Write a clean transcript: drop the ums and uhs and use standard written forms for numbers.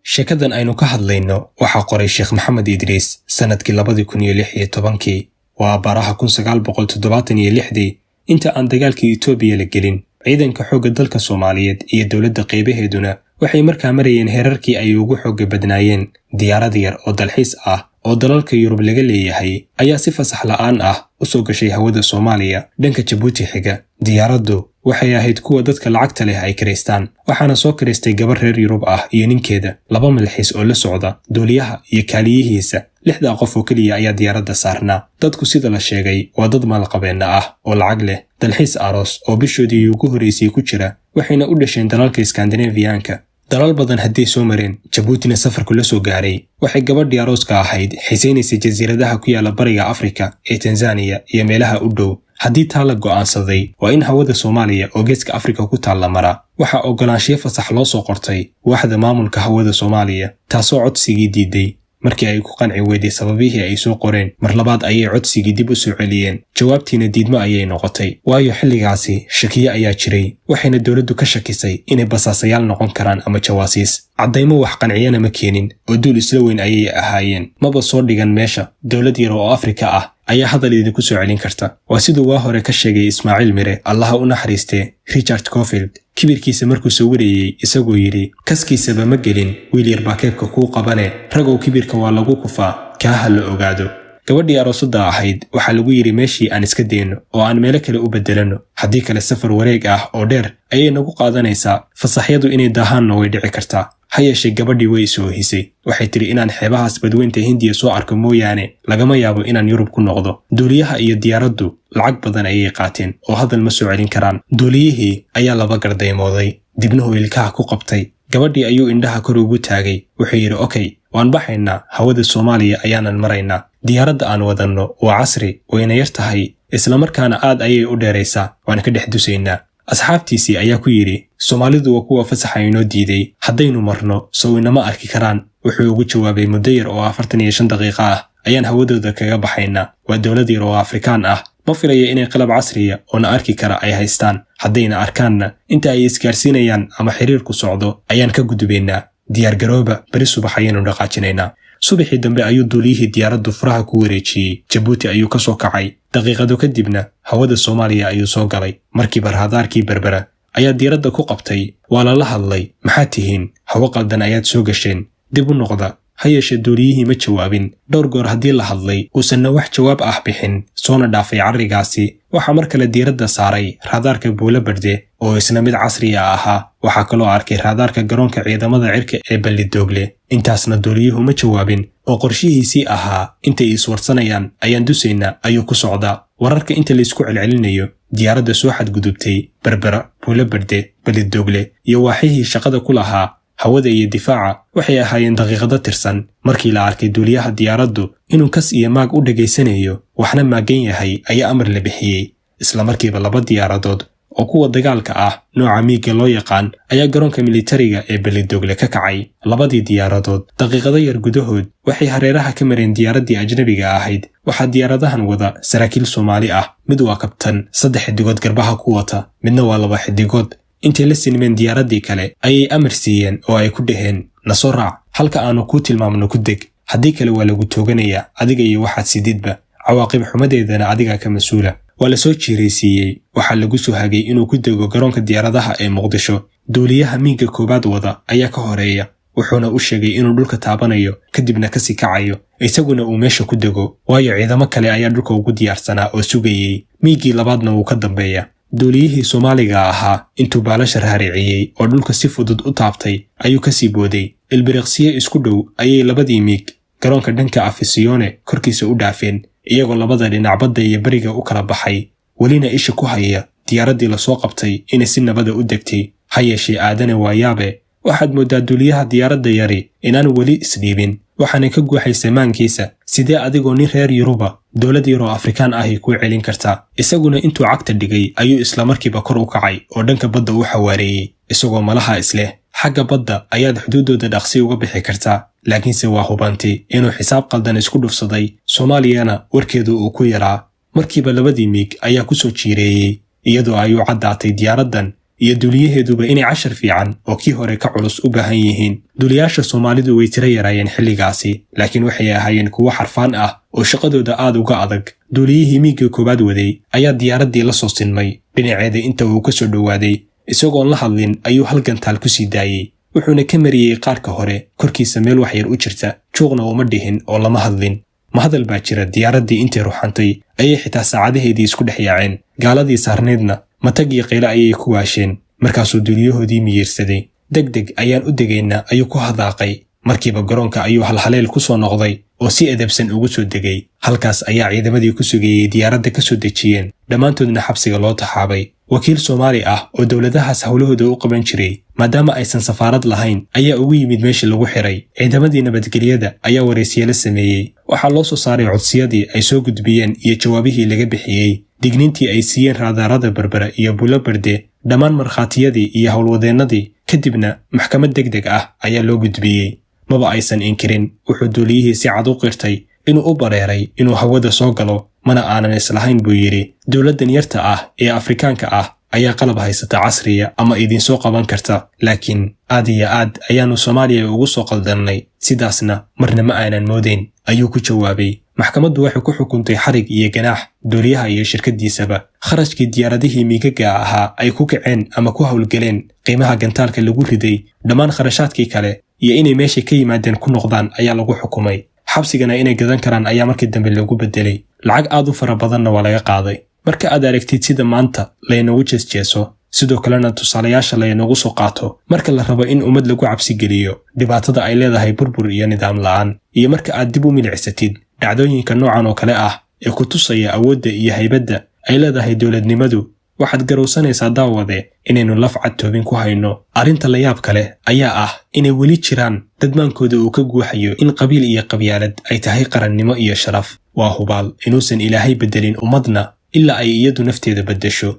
sheekadan aynu ka hadlayno waxaa qoray Sheekh Maxamed Idriis sanadkii 2016 waa baraha 1976 inta aan dagaalkii Itoobiya la gelin ciidanka xoogga dalka Soomaaliyeed iyo dawladda qaybaheeduna waxay markaa marayeen heerarkii ay ugu xoogga badnaayeen diyaarad yar oo dalxiis ah oo dalalka Yurub laga leeyahay ayaa si fasax la'aan ah u soo gashay hawada Soomaaliya dhanka Djibouti xiga diyaaraddu waxay ahayd kuwa dadka lacagta leh ay kireystaan waxaana soo kireystay gabar reer Yurub ah iyo ninkeeda laba malxiis oo la socda duuliyaha iyo kaaliyihiisa 6 qof oo kaliya ayaa diyaaradda saarnaa dadku sida la sheegay waa dad maalqabeena ah oo lacag leh dalxiis aroos oo bishoodii ugu horeysay ku jira waxayna u dhasheen dalalka Scandinavianka dalal badan haddii soo mareen Djiboutina safarku la soo gaaray waxay gabadhii arooska ahayd xiisaynaysa jasiiradaha ku yaala bariga Afrika ee Tanzania iyo meelaha u dhow haddii taa la go'aansaday waa in hawada Soomaaliya oo geeska Afrika ku taal la mara waxa ogolaanshiyo fasax loo soo qortay waaxda maamulka hawada Soomaaliya taasoo codsigii diiday markii ay ku qanci weyday sababihii ay soo qoreen mar labaad ayay codsigii dib u soo celiyeen jawaabtiina diidmo ayay noqotay waayo xilligaasi shakiye ayaa jiray waxayna dawladdu ka shakisay inay basaasayaal noqon karaan ama jawaasiis cadaymo wax qanciyana ma keenin oo duul isla weyn ayay ahaayeen maba soo dhigan meesha dawlad yar oo Afrika ah ayaa hadal idinku soo celin karta waa sidoo waa hore ka sheegay Ismaaciil Mire Allaha u naxariiste Richard Cofield kibirkiisa markuu soo wareeyay isagoo yiri kaskiisaba ma gelin wiil yar baakeebka ku qabane ragow kibirka waa lagu kufaa ka la ogaado gabadhii aroosada ahayd waxa lagu yiri meeshii aan iska deeno oo aan meel kale u bedelano hadii kale safar wareeg ah oo dheer ayay nagu qaadanaysaa fasaxyadu inay daahaan way dhici kartaa hayeeshee gabadhii way soo hisay waxay tiri inaan xeebahaas badweynta Hindiya soo arko mooyaane lagama yaabo inaan Yurub ku noqdo duuliyaha iyo diyaaraddu lacag badan ayay qaateen oo hadal ma soo celin karaan duuliyihii ayaa laba gardaymooday dibnuhu ilkaha ku qabtay gabadhii ayuu indhaha kor ugu taagay wuxuu yiri okay waan baxaynaa hawada Soomaaliya ayaanan maraynaa diyaaradda aan wadanno waa casri wayna yar tahay isla markaana aad ayay u dheeraysaa waan ka dhex dusaynaa asxaabtiisii ayaa ku yiri Soomaalidu waa kuwa fasaxa inoo diiday haddaynu marno soo inama arki karaan wuxuu ugu jawaabay muddo yar oo 45 daqiiqo ah ayaan hawadooda kaga baxaynaa waa dawlad yar oo Afrikaan ah ma filayo inay qalab casriya oo na arki kara ay haystaan haddayna arkaanna inta ay isgaarsiinayaan ama xiriirku socdo ayaan ka gudbeynaa diyaar garooba bari subax ayaynu dhaqaajinaynaa subaxii dambe ayuu duuliyihii diyaaraddu furaha ku wareejiyay Djibouti ayuu ka soo kacay daqiiqado kadibna hawada Soomaaliya ayuu soo galay markii barhadaarkii Berbera ayaa diyaaradda ku qabtay waa la hadlay maxaa tihiin hawo qaldan ayaad soo gasheen dib u noqda hayeeshee duuliyihii ma jawaabin dhowr goor haddii la hadlay uusanna wax jawaab ah bixin soona dhaafay carrigaasi waxaa mar kale diyaaradda saaray raadaarka Buula Barde oo isna mid casri ah ahaa waxaa kaloo arkay raadaarka garoonka ciidamada cirka ee Ballidogle intaasna duuliyuhu ma jawaabin oo qorshihiisii ahaa intay iswarsanayaan ayaan dusaynaa ayuu ku socdaa wararka inta la isku celcelinayo diyaaradda soo xadgudubtay Berbera Buula Barde Ballidogle iyo waaxihii shaqada ku lahaa hawada iyo difaaca waxay ahaayeen daqiiqado tirsan markii la arkay duuliyaha diyaaraddu inuu kas iyo maag u dhageysanayo waxna maagan yahay ayaa amar la bixiyay isla markiiba laba diyaaradood oo kuwa dagaalka ah nooca miiga loo yaqaan ayaa garoonka militariga ee Ballidogle ka kacay labadii diyaaradood daqiiqado yar gudahood waxay hareeraha ka mareen diyaaraddii ajnabiga ahayd waxa diyaaradahan wada saraakiil Soomaali ah mid waa kabtan 3 xidigood garbaha ku wata midna waa 2 xidigood intii la sinmeen diyaaraddii kale ayay amar siiyeen oo ay ku dhaheen na soo raac halka aanu ku tilmaamno ku deg haddii kale waa lagu tooganayaa adiga iyo waxaad sididba cawaaqib xumadeedana adiga ka mas'uula waa la soo jiiraysiiyey waxaa lagu soo hagay inuu ku dego garoonka diyaaradaha ee Muqdisho duuliyaha miiga koobaad wada ayaa ka horeeya wuxuuna u sheegay inuu dhulka taabanayo kadibna ka sii kacayo isaguna uu meesha ku dego waayo ciidamo kale ayaa dhulka ugu diyaarsanaa oo sugayay miigii labaadna uu ka dambeeya duuliyihii Soomaaliga ahaa intuu baalasha raariciyay oo dhulka si fudud u taabtay ayuu ka sii booday ilbiriqsiye isku dhow ayay labadii miig garoonka dhanka Afisione korkiisa u dhaafeen iyagoo labada dhinac badda iyo bariga u kala baxay welina isha ku haya diyaaraddii la soo qabtay inay si nabada u degtay hayeeshee aadane waa yaabe waxaad moodaa duuliyaha diyaaradda yari inaan weli isdhiibin waxaana ka guuxaysay maankiisa sidee adigoo nin reer Yuruba dawlad yar oo Afrikaan ah ku celin kartaa isaguna intuu cagta dhigay ayuu isla markiiba kor u kacay oo dhanka badda u xawaareeyay isagoo malaha isleh xagga badda ayaad xuduudooda dhaqsi uga bixi kartaa laakiinse waa hubantay inuu xisaab qaldan isku dhufsaday Soomaaliyana warkeedu uu ku yaraa markiiba labadii miig ayaa ku soo jiireeyay iyadoo ay u caddaatay diyaaraddan iyo duuliyaheeduba inay cashar fiican oo kii hore ka culus u baahan yihiin. duuliyaasha Soomaalidu way tira yaraayeen xilligaasi, laakiin waxay ahaayeen kuwo xarfaan ah oo shaqadooda aad uga adag. duuliyihii miiga koowaad waday ayaa diyaaraddii la soo sinmay dhinaceeda inta uu ka soo dhowaaday, isagoon la hadlin ayuu hal gantaal ku sii daayey, wuxuuna ka mariyey qaarka hore korkiisa meel wax yar u jirta, juuqna uma dhihin oo lama hadlin. ma hadal baa jira diyaaraddii intay ruxantay ayay xitaa saacadaheedii isku dhex yaaceen, gaaladii saarneedna matag iyo qaylo ayay ku waasheen. markaasuu duuliyahoodii miyirsaday. degdeg ayaan u degaynaa ayuu ku hadaaqay. markiiba garoonka ayuu halhaleel ku soo noqday oo si edebsan ugu soo degay. halkaas ayaa ciidamadii ku sugayey diyaaradda ka soo dejiyeen, dhammaantoodna xabsiga loo taxaabay. wakiil Soomaali ah oo dowladahaas howlahooda u qaban jiray maadaama aysan safaarad lahayn ayaa ugu yimid meeshii lagu xiray. ciidamadii nabadgelyada ayaa waraysiyeelo sameeyey. waxaa loo soo saaray codsiyadii ay soo gudbiyeen iyo jawaabihii laga bixiyey, digniintii ay siiyeen raadaarada Berbera iyo Buulo Berde, dhammaan markhaatiyadii iyo howlwadeennadii. kadibna maxkamad degdeg ah ayaa loo gudbiyey. maba aysan inkirin, wuxuu duuliyihii si cad u qirtay inuu u bareeray inuu hawada soo galo, mana aanan islahayn buu yidhi. dowladdan yarta ah ee Afrikaanka ah ayaa qalab haysata casriya ama idinsoo qaban karta, laakiin aad iyo aad ayaannu Soomaaliya ugu soo qaldannay, sidaasna marna ma aanan moodayn, ayuu ku jawaabay. maxkamaddu waxay ku xukuntay xarig iyo ganaax duuliyaha iyo shirkaddiisaba. kharashkii diyaaradihii miigaga ahaa ay ku kaceen ama ku howlgaleen, qiimaha gantaalka lagu riday, dhammaan kharashaadkii kale iyo inay meesha ka yimaadeen ku noqdaan ayaa lagu xukumay. xabsigana inay gadan karaan ayaa markii dambe lagu bedelay. lacag aad u fara badanna waa laga qaaday. marka aad aragtid sida maanta laynagu jeesjeeso, sidoo kalena tusaalayaasha laynagu soo qaato marka la rabo in ummad lagu cabsi geliyo dhibaatada ay leedahay burbur iyo nidaam la'aan, iyo marka aad dib u milicsatid dhacdooyinka noocan oo kale ah ee ku tusaya awoodda iyo haybadda ay leedahay dowladnimadu, waxaad garowsanaysaa daawade inaynu laf cad toobin ku hayno. arrinta la yaab kale ayaa ah inay weli jiraan dadmaankooda uu ka guuxayo in qabiil iyo qabyaalad ay tahay qarannimo iyo sharaf. waa hubaal inuusan Ilaahay beddelin ummadna ilaa ay iyadu nafteeda beddesho.